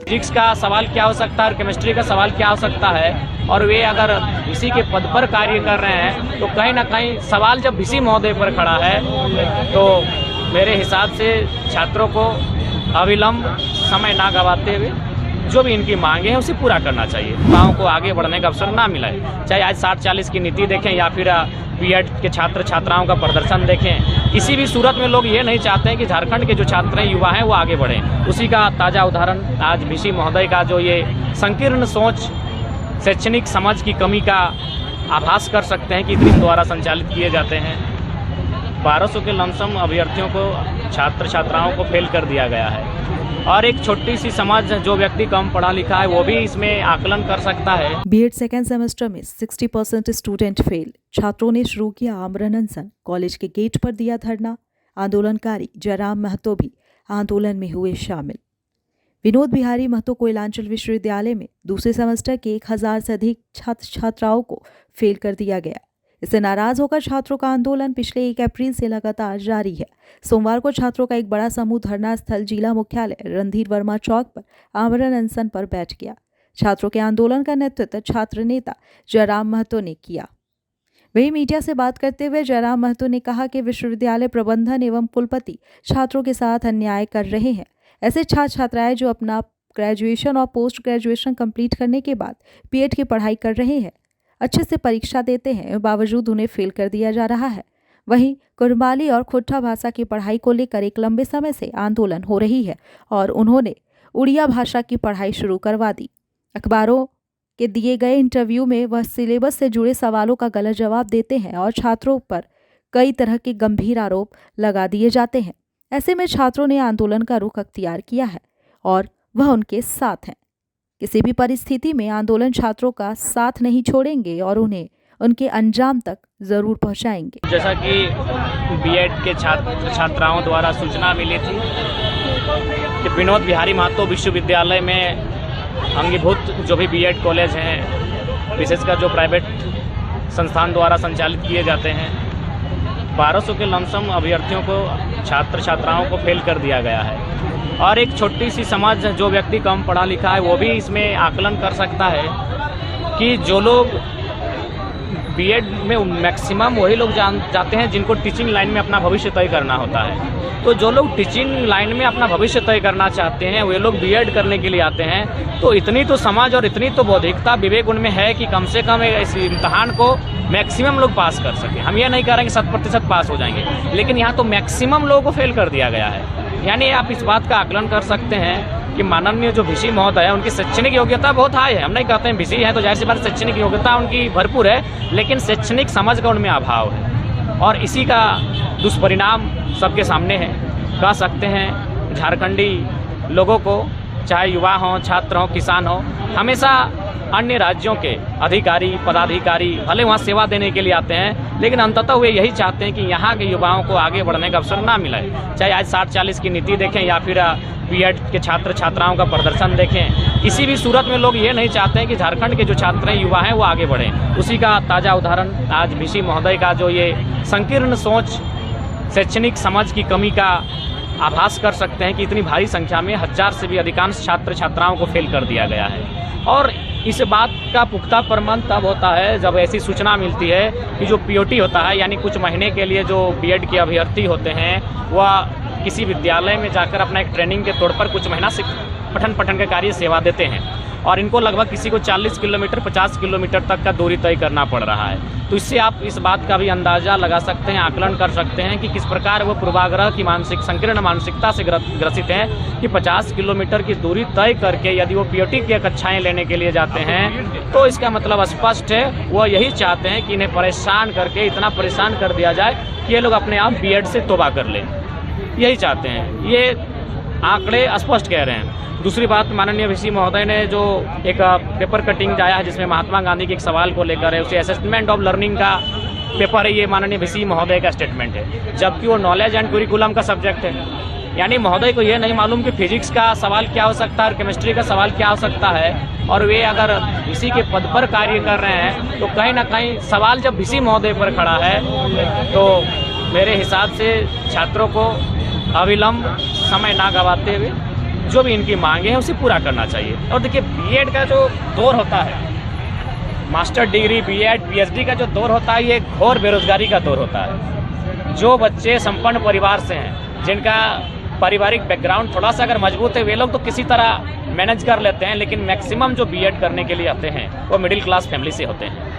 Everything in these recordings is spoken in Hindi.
फिजिक्स का सवाल क्या हो सकता है और केमिस्ट्री का सवाल क्या हो सकता है, और वे अगर इसी के पद पर कार्य कर रहे हैं तो कहीं ना कहीं सवाल जब इसी महोदय पर खड़ा है तो मेरे हिसाब से छात्रों को अविलंब समय ना गवाते हुए जो भी इनकी मांगे हैं उसे पूरा करना चाहिए। युवाओं को आगे बढ़ने का अवसर ना मिला है, चाहे आज 60-40 की नीति देखें या फिर बीएड के छात्र छात्राओं का प्रदर्शन देखें, किसी भी सूरत में लोग ये नहीं चाहते हैं कि झारखंड के जो छात्र हैं, युवा हैं, वो आगे बढ़ें। उसी का ताज़ा उदाहरण आज वीसी महोदय का जो ये संकीर्ण सोच, शैक्षणिक समझ की कमी का आभास कर सकते हैं कि इतने द्वारा संचालित किए जाते हैं। 1200 के लमसम अभ्यर्थियों को, छात्र छात्राओं को फेल कर दिया गया है, और एक छोटी सी समाज जो व्यक्ति कम पढ़ा लिखा है वो भी इसमें आकलन कर सकता है। बीएड सेकेंड सेमेस्टर में 60% स्टूडेंट फेल। छात्रों ने शुरू किया आमरण अनशन, कॉलेज के गेट पर दिया धरना। आंदोलनकारी जयराम महतो भी आंदोलन में हुए शामिल। विनोद बिहारी महतो कोयलांचल विश्वविद्यालय में दूसरे सेमेस्टर के 1000 से अधिक छात्र छात्राओं को फेल कर दिया गया। इससे नाराज होकर छात्रों का आंदोलन पिछले 1 अप्रैल से लगातार जारी है। सोमवार को छात्रों का एक बड़ा समूह धरना स्थल जिला मुख्यालय रणधीर वर्मा चौक पर आमरण अनशन पर बैठ गया। छात्रों के आंदोलन का नेतृत्व छात्र नेता जयराम महतो ने किया। वहीं मीडिया से बात करते हुए जयराम महतो ने कहा कि विश्वविद्यालय प्रबंधन एवं कुलपति छात्रों के साथ अन्याय कर रहे हैं। ऐसे छात्र छात्राएं जो अपना ग्रेजुएशन और पोस्ट ग्रेजुएशन कंप्लीट करने के बाद बीएड की पढ़ाई कर रहे हैं, अच्छे से परीक्षा देते हैं, बावजूद उन्हें फेल कर दिया जा रहा है। वहीं कुरमाली और खोटा भाषा की पढ़ाई को लेकर एक लंबे समय से आंदोलन हो रही है और उन्होंने उड़िया भाषा की पढ़ाई शुरू करवा दी। अखबारों के दिए गए इंटरव्यू में वह सिलेबस से जुड़े सवालों का गलत जवाब देते हैं और छात्रों पर कई तरह के गंभीर आरोप लगा दिए जाते हैं। ऐसे में छात्रों ने आंदोलन का रुख अख्तियार किया है और वह उनके साथ हैं। किसी भी परिस्थिति में आंदोलन छात्रों का साथ नहीं छोड़ेंगे और उन्हें उनके अंजाम तक जरूर पहुंचाएंगे। जैसा कि बीएड के छात्र छात्राओं द्वारा सूचना मिली थी कि विनोद बिहारी महतो विश्वविद्यालय में अंगीभूत जो भी बीएड कॉलेज हैं, विशेषकर जो प्राइवेट संस्थान द्वारा संचालित किए जाते हैं, 1200 के लमसम अभ्यर्थियों को, छात्र छात्राओं को फेल कर दिया गया है, और एक छोटी सी समाज जो व्यक्ति कम पढ़ा लिखा है वो भी इसमें आकलन कर सकता है कि जो लोग बीएड में मैक्सिमम वही लोग जाते हैं जिनको टीचिंग लाइन में अपना भविष्य तय करना होता है। तो जो लोग टीचिंग लाइन में अपना भविष्य तय करना चाहते हैं वे लोग बीएड करने के लिए आते हैं। तो इतनी तो समाज और इतनी तो बौद्धिकता विवेक उनमें है कि कम से कम इस इम्तहान को मैक्सिमम लोग पास कर सकें। हम ये नहीं कह रहे हैं कि 100% पास हो जाएंगे, लेकिन यहाँ तो मैक्सिमम लोगों को फेल कर दिया गया है। यानी आप इस बात का आकलन कर सकते हैं कि माननीय जो वीसी महोदय है उनकी शैक्षणिक योग्यता बहुत हाई है। हम नहीं कहते हैं वीसी है तो जाहिर सी बात शैक्षणिक योग्यता उनकी भरपूर है, लेकिन शैक्षणिक समझ का उनमें अभाव है और इसी का दुष्परिणाम सबके सामने है। कह सकते हैं झारखंडी लोगों को, चाहे युवा हों, छात्र हों, किसान हों, हमेशा अन्य राज्यों के अधिकारी पदाधिकारी भले वहाँ सेवा देने के लिए आते हैं, लेकिन अंततः वे यही चाहते हैं कि यहाँ के युवाओं को आगे बढ़ने का अवसर ना मिले। चाहे आज 60-40 की नीति देखें या फिर बीएड के छात्र छात्राओं का प्रदर्शन देखें, किसी भी सूरत में लोग ये नहीं चाहते हैं कि झारखंड के जो छात्र हैं, युवा हैं, वो आगे बढ़ें। उसी का ताज़ा उदाहरण आज वीसी महोदय का जो ये संकीर्ण सोच, शैक्षणिक समझ की कमी का आभास कर सकते हैं कि इतनी भारी संख्या में 1000 से भी अधिकांश छात्र छात्राओं को फेल कर दिया गया है। और इस बात का पुख्ता प्रमाण तब होता है जब ऐसी सूचना मिलती है कि जो पीओटी होता है, यानी कुछ महीने के लिए जो बीएड के अभ्यर्थी होते हैं वह किसी विद्यालय में जाकर अपना एक ट्रेनिंग के तौर पर कुछ महीना से पठन के कार्य सेवा देते हैं और इनको लगभग किसी को 40 किलोमीटर 50 किलोमीटर तक का दूरी तय करना पड़ रहा है। तो इससे आप इस बात का भी अंदाज़ा लगा सकते हैं, आकलन कर सकते हैं कि किस प्रकार वो पूर्वाग्रह की संकीर्ण मानसिकता से ग्रसित हैं कि 50 किलोमीटर की दूरी तय करके यदि वो पीओटी की कक्षाएं लेने के लिए जाते हैं तो इसका मतलब स्पष्ट है, वो यही चाहते हैं कि इन्हें परेशान करके इतना परेशान कर दिया जाए कि ये लोग अपने आप बीएड से तौबा कर लें। यही चाहते हैं, ये आंकड़े स्पष्ट कह रहे हैं। दूसरी बात, माननीय वीसी महोदय ने जो एक पेपर कटिंग जाया है जिसमें महात्मा गांधी के एक सवाल को लेकर है, उसे असेसमेंट ऑफ लर्निंग का पेपर है, ये माननीय वीसी महोदय का स्टेटमेंट है, जबकि वो नॉलेज एंड कुरिकुलम का सब्जेक्ट है। यानी महोदय को ये नहीं मालूम कि फिजिक्स का सवाल क्या हो सकता है और केमिस्ट्री का सवाल क्या हो सकता है, और वे अगर इसी के पद पर कार्य कर रहे हैं तो कहीं ना कहीं सवाल जब वीसी महोदय पर खड़ा है तो मेरे हिसाब से छात्रों को अविलंब समय ना गवाते हुए जो भी इनकी मांगे हैं उसे पूरा करना चाहिए। और देखिए बीएड का जो दौर होता है, मास्टर डिग्री, बीएड, पीएचडी का जो दौर होता है, ये घोर बेरोजगारी का दौर होता है। जो बच्चे संपन्न परिवार से हैं, जिनका पारिवारिक बैकग्राउंड थोड़ा सा अगर मजबूत है, वे लोग तो किसी तरह मैनेज कर लेते हैं, लेकिन मैक्सिमम जो बीएड करने के लिए आते हैं वो मिडिल क्लास फैमिली से होते हैं।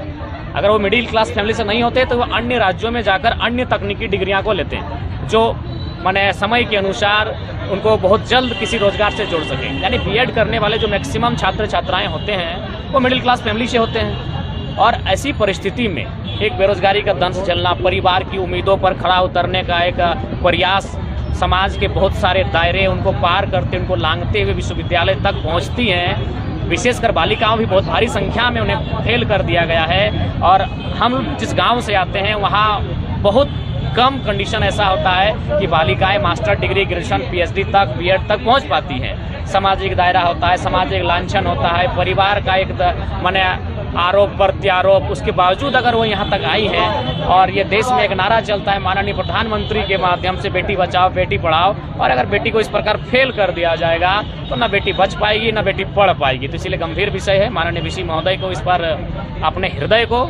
अगर वो मिडिल क्लास फैमिली से नहीं होते तो वो अन्य राज्यों में जाकर अन्य तकनीकी डिग्रियां को लेते हैं, जो माने समय के अनुसार उनको बहुत जल्द किसी रोजगार से जोड़ सके। यानी बीएड करने वाले जो मैक्सिमम छात्र छात्राएं होते हैं वो मिडिल क्लास फैमिली से होते हैं। और ऐसी परिस्थिति में एक बेरोजगारी का दंश झेलना, परिवार की उम्मीदों पर खड़ा उतरने का एक प्रयास, समाज के बहुत सारे दायरे उनको पार करते, उनको लांघते हुए विश्वविद्यालय तक पहुंचती हैं। विशेषकर बालिकाओं भी बहुत भारी संख्या में उन्हें फेल कर दिया गया है। और हम जिस गांव से आते हैं वहाँ बहुत कम कंडीशन ऐसा होता है कि बालिकाएं मास्टर डिग्री, ग्रेजुएशन, पीएचडी तक, बीएड तक पहुंच पाती हैं। सामाजिक दायरा होता है, सामाजिक लांछन होता है, परिवार का एक माने आरोप प्रत्यारोप, उसके बावजूद अगर वो यहाँ तक आई है। और ये देश में एक नारा चलता है माननीय प्रधानमंत्री के माध्यम से, बेटी बचाओ बेटी पढ़ाओ। और अगर बेटी को इस प्रकार फेल कर दिया जाएगा तो ना बेटी बच पाएगी ना बेटी पढ़ पाएगी। तो इसलिए गंभीर विषय है। माननीय वीसी महोदय को इस पर अपने हृदय को,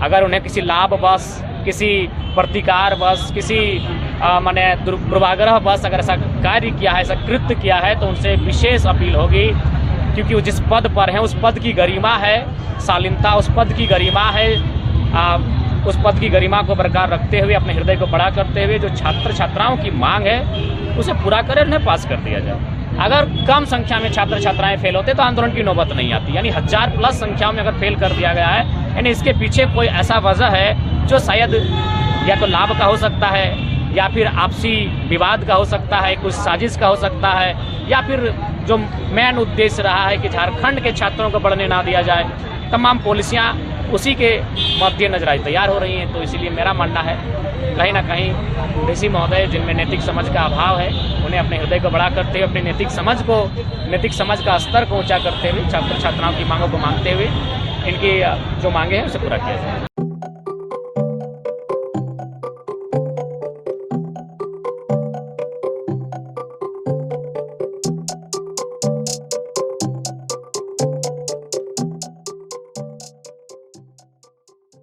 अगर उन्हें किसी लाभ बस, किसी प्रतिकार बस, किसी माने दुर्भाग्रह बस अगर ऐसा कार्य किया है, ऐसा कृत्य किया है, तो उनसे विशेष अपील होगी, क्योंकि वो जिस पद पर हैं उस पद की गरिमा है, शालीनता उस पद की गरिमा है। उस पद की गरिमा को बरकरार रखते हुए, अपने हृदय को बड़ा करते हुए जो छात्र छात्राओं की मांग है उसे पूरा कर उन्हें पास कर दिया जाए। अगर कम संख्या में छात्र छात्राएं फेल होते तो आंदोलन की नौबत नहीं आती। यानी 1000+ संख्या में अगर फेल कर दिया गया है, यानी इसके पीछे कोई ऐसा वजह है जो शायद या तो लाभ का हो सकता है, या फिर आपसी विवाद का हो सकता है, कुछ साजिश का हो सकता है, या फिर जो मेन उद्देश्य रहा है कि झारखंड के छात्रों को पढ़ने ना दिया जाए। तमाम पॉलिसियाँ उसी के मद्देनजर आज तैयार हो रही हैं। तो इसीलिए मेरा मानना है कहीं ना कहीं वीसी महोदय, जिनमें नैतिक समझ का अभाव है, उन्हें अपने हृदय को बड़ा करते हुए, अपनी नैतिक समझ का स्तर को ऊंचा करते हुए, छात्र छात्राओं की मांगों को मांगते हुए इनकी जो मांगे हैं उसे पूरा किया जाए।